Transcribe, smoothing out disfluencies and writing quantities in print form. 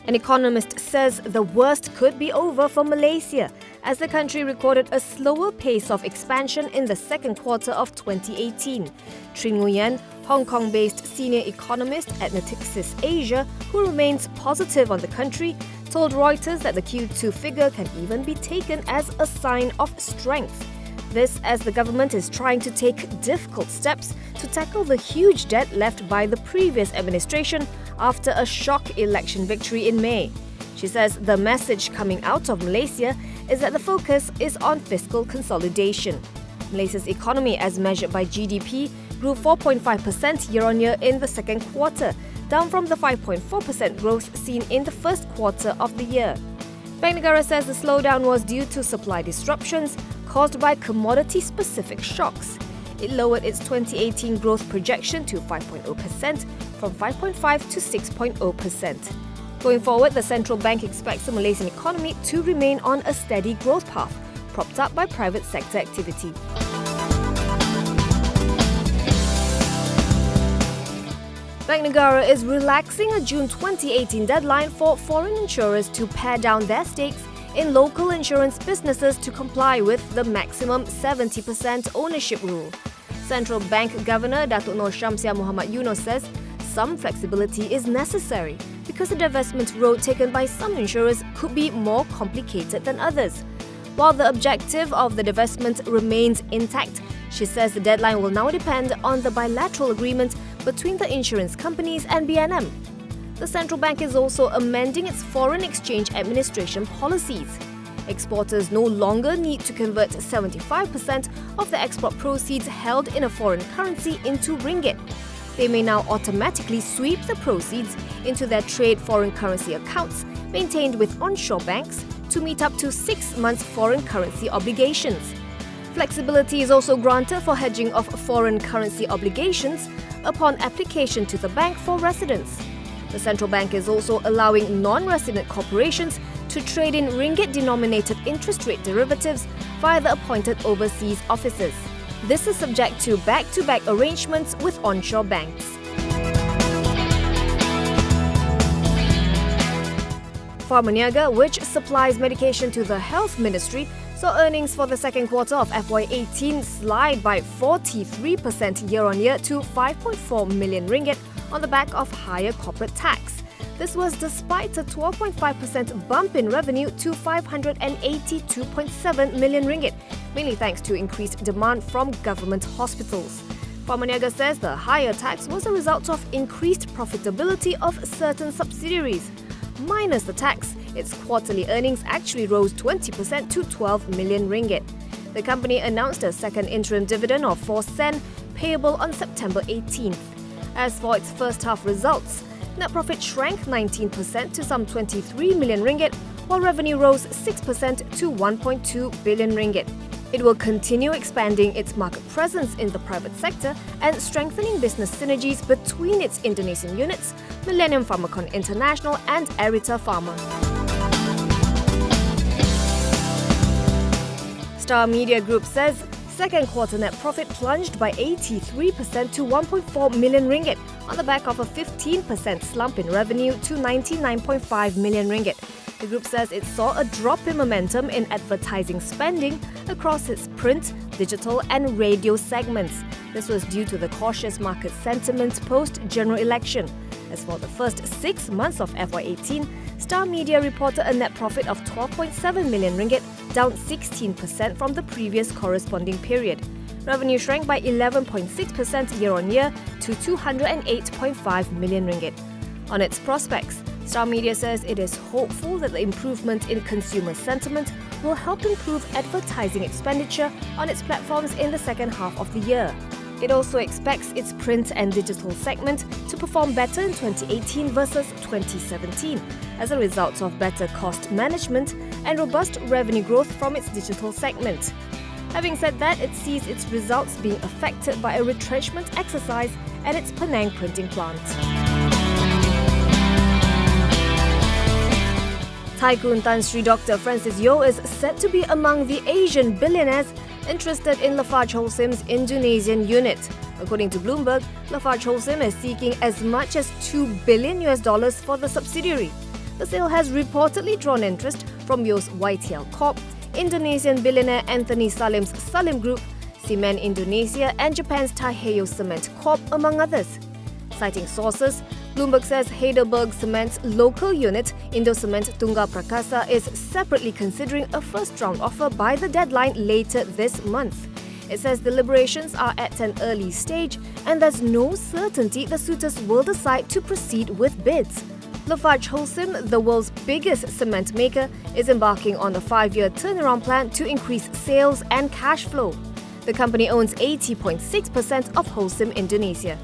An economist says the worst could be over for Malaysia, as the country recorded a slower pace of expansion in the second quarter of 2018. Trin Nguyen, Hong Kong-based senior economist at Natixis Asia, who remains positive on the country, told Reuters that the Q2 figure can even be taken as a sign of strength. This as the government is trying to take difficult steps to tackle the huge debt left by the previous administration after a shock election victory in May. She says the message coming out of Malaysia is that the focus is on fiscal consolidation. Malaysia's economy, as measured by GDP, grew 4.5% year-on-year in the second quarter, down from the 5.4% growth seen in the first quarter of the year. Bank Negara says the slowdown was due to supply disruptions caused by commodity-specific shocks. It lowered its 2018 growth projection to 5.0% from 5.5% to 6.0%. Going forward, the central bank expects the Malaysian economy to remain on a steady growth path, propped up by private sector activity. Bank Negara is relaxing a June 2018 deadline for foreign insurers to pare down their stakes in local insurance businesses to comply with the maximum 70% ownership rule. Central Bank Governor Datuk Noor Syamsiah Muhammad Yunos says some flexibility is necessary because the divestment road taken by some insurers could be more complicated than others. While the objective of the divestment remains intact, she says the deadline will now depend on the bilateral agreement between the insurance companies and BNM. The central bank is also amending its foreign exchange administration policies. Exporters no longer need to convert 75% of the export proceeds held in a foreign currency into ringgit. They may now automatically sweep the proceeds into their trade foreign currency accounts maintained with onshore banks to meet up to 6 months' foreign currency obligations. Flexibility is also granted for hedging of foreign currency obligations upon application to the bank for residents. The central bank is also allowing non-resident corporations to trade in ringgit-denominated interest rate derivatives via the appointed overseas offices. This is subject to back-to-back arrangements with onshore banks. Pharmaniaga, which supplies medication to the Health Ministry, saw earnings for the second quarter of FY18 slide by 43% year-on-year to 5.4 million ringgit on the back of higher corporate tax. This was despite a 12.5% bump in revenue to 582.7 million ringgit, mainly thanks to increased demand from government hospitals. Pharmaniaga says the higher tax was a result of increased profitability of certain subsidiaries. Minus the tax, its quarterly earnings actually rose 20% to 12 million ringgit. The company announced a second interim dividend of 4 sen payable on September 18th. As for its first half results, net profit shrank 19% to some 23 million ringgit, while revenue rose 6% to 1.2 billion ringgit. It will continue expanding its market presence in the private sector and strengthening business synergies between its Indonesian units, Millennium Pharmacon International and Arita Pharma. Star Media Group says second quarter net profit plunged by 83% to 1.4 million ringgit on the back of a 15% slump in revenue to 99.5 million ringgit. The group says it saw a drop in momentum in advertising spending across its print, digital and radio segments. This was due to the cautious market sentiment post-general election. As for the first 6 months of FY18, Star Media reported a net profit of 12.7 million ringgit, down 16% from the previous corresponding period. Revenue shrank by 11.6% year-on-year to 208.5 million ringgit. On its prospects, Star Media says it is hopeful that the improvement in consumer sentiment will help improve advertising expenditure on its platforms in the second half of the year. It also expects its print and digital segment to perform better in 2018 versus 2017 as a result of better cost management and robust revenue growth from its digital segment. Having said that, it sees its results being affected by a retrenchment exercise at its Penang printing plant. Tycoon Tan Sri Dr. Francis Yeo is said to be among the Asian billionaires interested in Lafarge Holcim's Indonesian unit. According to Bloomberg, Lafarge Holcim is seeking as much as $2 billion for the subsidiary. The sale has reportedly drawn interest from US YTL Corp, Indonesian billionaire Anthony Salim's Salim Group, Cement Indonesia and Japan's Taiheyo Cement Corp, among others. Citing sources, Bloomberg says Heidelberg Cement's local unit, Indocement Tunggal Prakasa, is separately considering a first-round offer by the deadline later this month. It says deliberations are at an early stage and there's no certainty the suitors will decide to proceed with bids. Lafarge Holcim, the world's biggest cement maker, is embarking on a 5-year turnaround plan to increase sales and cash flow. The company owns 80.6% of Holcim Indonesia.